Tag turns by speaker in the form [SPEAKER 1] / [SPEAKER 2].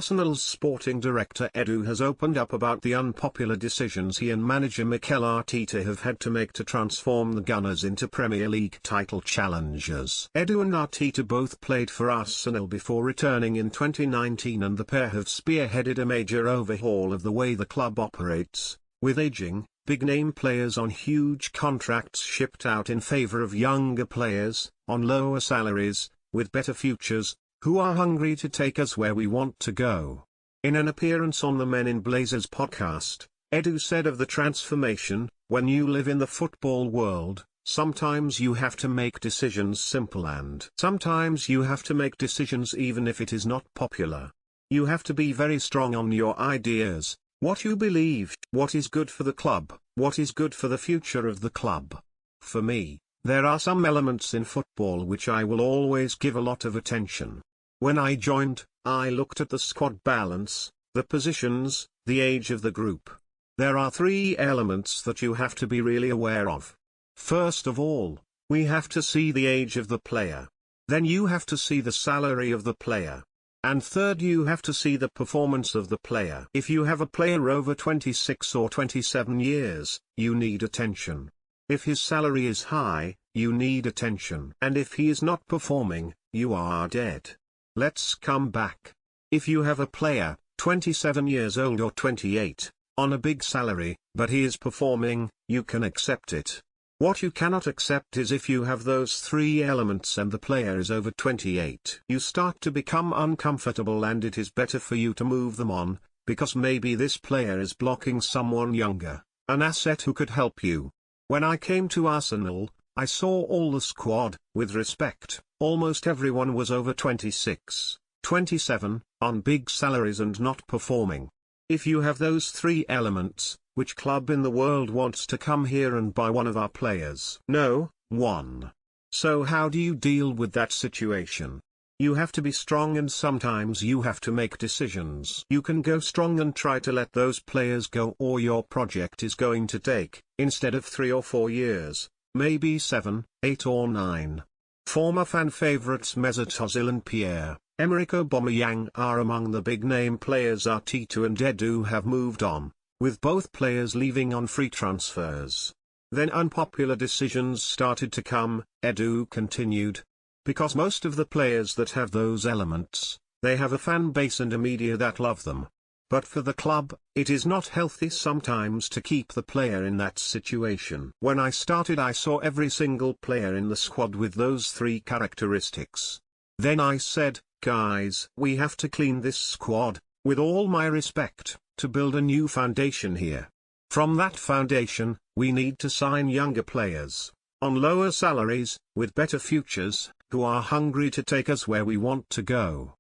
[SPEAKER 1] Arsenal's sporting director Edu has opened up about the unpopular decisions he and manager Mikel Arteta have had to make to transform the Gunners into Premier League title challengers. Edu and Arteta both played for Arsenal before returning in 2019, and the pair have spearheaded a major overhaul of the way the club operates, with aging, big-name players on huge contracts shipped out in favour of younger players, on lower salaries, with better futures, who are hungry to take us where we want to go. In an appearance on the Men in Blazers podcast, Edu said of the transformation, "When you live in the football world, sometimes you have to make decisions simple, and sometimes you have to make decisions even if it is not popular. You have to be very strong on your ideas, what you believe, what is good for the club, what is good for the future of the club. For me, there are some elements in football which I will always give a lot of attention. When I joined, I looked at the squad balance, the positions, the age of the group. There are three elements that you have to be really aware of. First of all, we have to see the age of the player. Then you have to see the salary of the player. And third, you have to see the performance of the player. If you have a player over 26 or 27 years, you need attention. If his salary is high, you need attention. And if he is not performing, you are dead. Let's come back. If you have a player, 27 years old or 28, on a big salary, but he is performing, you can accept it. What you cannot accept is if you have those three elements and the player is over 28. You start to become uncomfortable, and it is better for you to move them on, because maybe this player is blocking someone younger, an asset who could help you. When I came to Arsenal, I saw all the squad, with respect, almost everyone was over 26, 27, on big salaries and not performing. If you have those three elements, which club in the world wants to come here and buy one of our players? No one. So how do you deal with that situation? You have to be strong, and sometimes you have to make decisions. You can go strong and try to let those players go, or your project is going to take, instead of 3 or 4 years, maybe 7, 8 or 9. Former fan favourites Mesut Ozil and Pierre-Emerick Aubameyang are among the big-name players. Arteta and Edu have moved on, with both players leaving on free transfers. Then unpopular decisions started to come, Edu continued. Because most of the players that have those elements, they have a fan base and a media that love them. But for the club, it is not healthy sometimes to keep the player in that situation. When I started, I saw every single player in the squad with those three characteristics. Then I said, guys, we have to clean this squad, with all my respect, to build a new foundation here. From that foundation, we need to sign younger players, on lower salaries, with better futures, who are hungry to take us where we want to go.